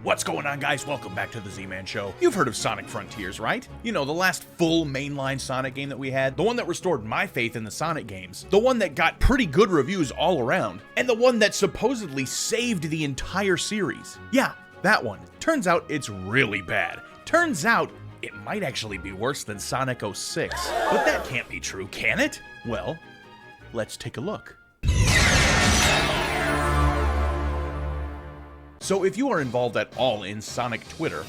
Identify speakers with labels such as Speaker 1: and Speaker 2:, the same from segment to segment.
Speaker 1: What's going on, guys? Welcome back to the Z-Man Show. You've heard of Sonic Frontiers, right? You know, the last full mainline Sonic game that we had, the one that restored my faith in the Sonic games, the one that got pretty good reviews all around, and the one that supposedly saved the entire series. Yeah, that one. Turns out it's really bad. Turns out it might actually be worse than Sonic 06. But that can't be true, can it? Well, let's take a look. So if you are involved at all in Sonic Twitter,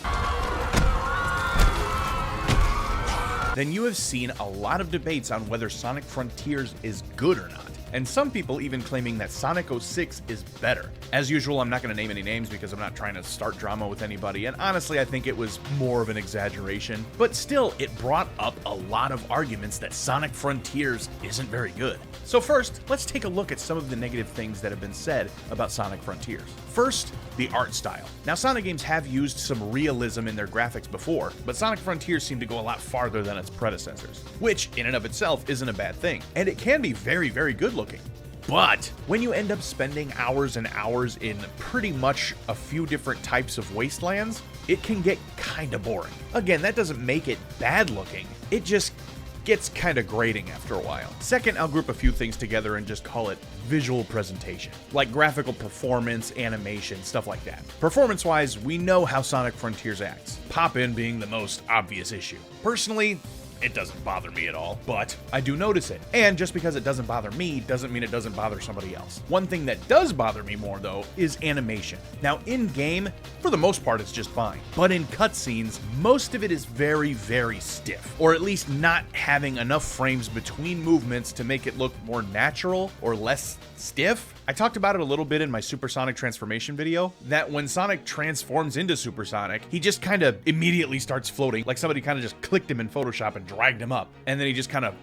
Speaker 1: then you have seen a lot of debates on whether Sonic Frontiers is good or not. And some people even claiming that Sonic 06 is better. As usual, I'm not going to name any names because I'm not trying to start drama with anybody, and honestly, I think it was more of an exaggeration. But still, it brought up a lot of arguments that Sonic Frontiers isn't very good. So first, let's take a look at some of the negative things that have been said about Sonic Frontiers. First, the art style. Now, Sonic games have used some realism in their graphics before, but Sonic Frontiers seem to go a lot farther than its predecessors, which in and of itself isn't a bad thing, and it can be very, very good looking. But when you end up spending hours and hours in pretty much a few different types of wastelands, it can get kinda boring. Again, that doesn't make it bad looking, it just gets kinda grating after a while. Second, I'll group a few things together and just call it visual presentation, like graphical performance, animation, stuff like that. Performance-wise, we know how Sonic Frontiers acts, pop-in being the most obvious issue. Personally, it doesn't bother me at all, but I do notice it. And just because it doesn't bother me doesn't mean it doesn't bother somebody else. One thing that does bother me more, though, is animation. Now, in-game, for the most part, it's just fine. But in cutscenes, most of it is very, very stiff, or at least not having enough frames between movements to make it look more natural or less stiff. I talked about it a little bit in my Supersonic transformation video, that when Sonic transforms into Supersonic, he just kind of immediately starts floating, like somebody kind of just clicked him in Photoshop and dragged him up, and then he just kind of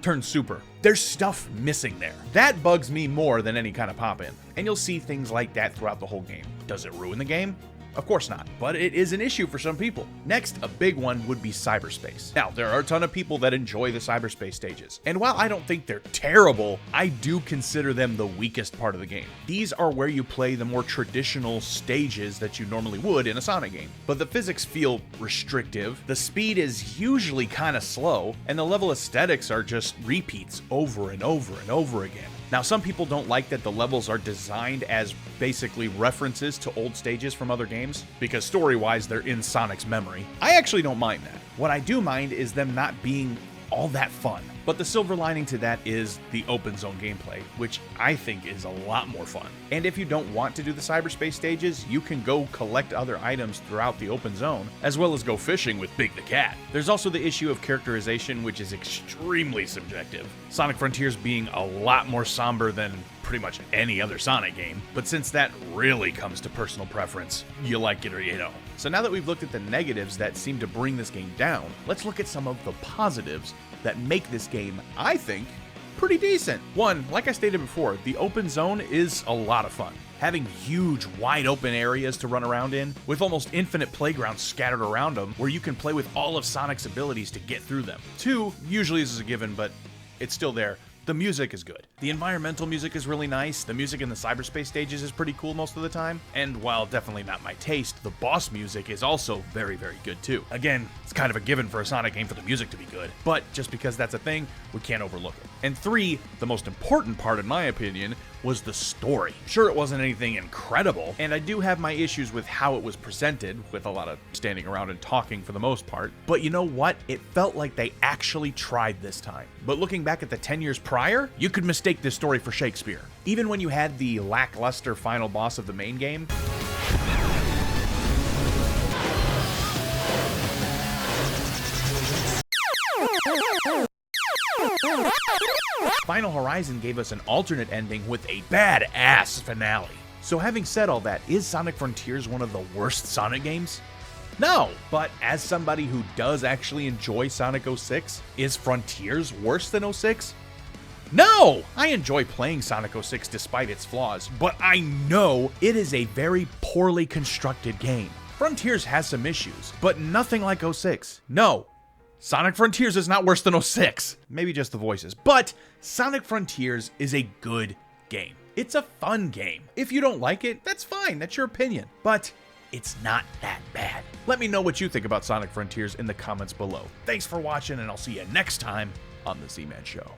Speaker 1: turns super. There's stuff missing there. That bugs me more than any kind of pop-in, and you'll see things like that throughout the whole game. Does it ruin the game? Of course not, but it is an issue for some people. Next, a big one would be cyberspace. Now, there are a ton of people that enjoy the cyberspace stages, and while I don't think they're terrible, I do consider them the weakest part of the game. These are where you play the more traditional stages that you normally would in a Sonic game, but the physics feel restrictive, the speed is usually kind of slow, and the level aesthetics are just repeats over and over and over again. Now, some people don't like that the levels are designed as basically references to old stages from other games, because story-wise, they're in Sonic's memory. I actually don't mind that. What I do mind is them not being all that fun. But the silver lining to that is the open zone gameplay, which I think is a lot more fun. And if you don't want to do the cyberspace stages, you can go collect other items throughout the open zone, as well as go fishing with Big the Cat. There's also the issue of characterization, which is extremely subjective. Sonic Frontiers being a lot more somber than pretty much any other Sonic game, but since that really comes to personal preference, you like it or you don't. So now that we've looked at the negatives that seem to bring this game down, let's look at some of the positives that make this game, I think, pretty decent. One, like I stated before, the open zone is a lot of fun. Having huge, wide open areas to run around in, with almost infinite playgrounds scattered around them, where you can play with all of Sonic's abilities to get through them. Two, usually this is a given, but it's still there. The music is good. The environmental music is really nice. The music in the cyberspace stages is pretty cool most of the time. And while definitely not my taste, the boss music is also very, very good too. Again, it's kind of a given for a Sonic game for the music to be good, but just because that's a thing, we can't overlook it. And three, the most important part in my opinion, was the story. Sure, it wasn't anything incredible, and I do have my issues with how it was presented, with a lot of standing around and talking for the most part, but you know what? It felt like they actually tried this time. But looking back at the 10 years prior, you could mistake this story for Shakespeare. Even when you had the lackluster final boss of the main game, Final Horizon gave us an alternate ending with a badass finale. So having said all that, is Sonic Frontiers one of the worst Sonic games? No, but as somebody who does actually enjoy Sonic 06, is Frontiers worse than 06? No! I enjoy playing Sonic 06 despite its flaws, but I know it is a very poorly constructed game. Frontiers has some issues, but nothing like 06. No. Sonic Frontiers is not worse than 06. Maybe just the voices. But Sonic Frontiers is a good game. It's a fun game. If you don't like it, that's fine. That's your opinion. But it's not that bad. Let me know what you think about Sonic Frontiers in the comments below. Thanks for watching, and I'll see you next time on The Z-Man Show.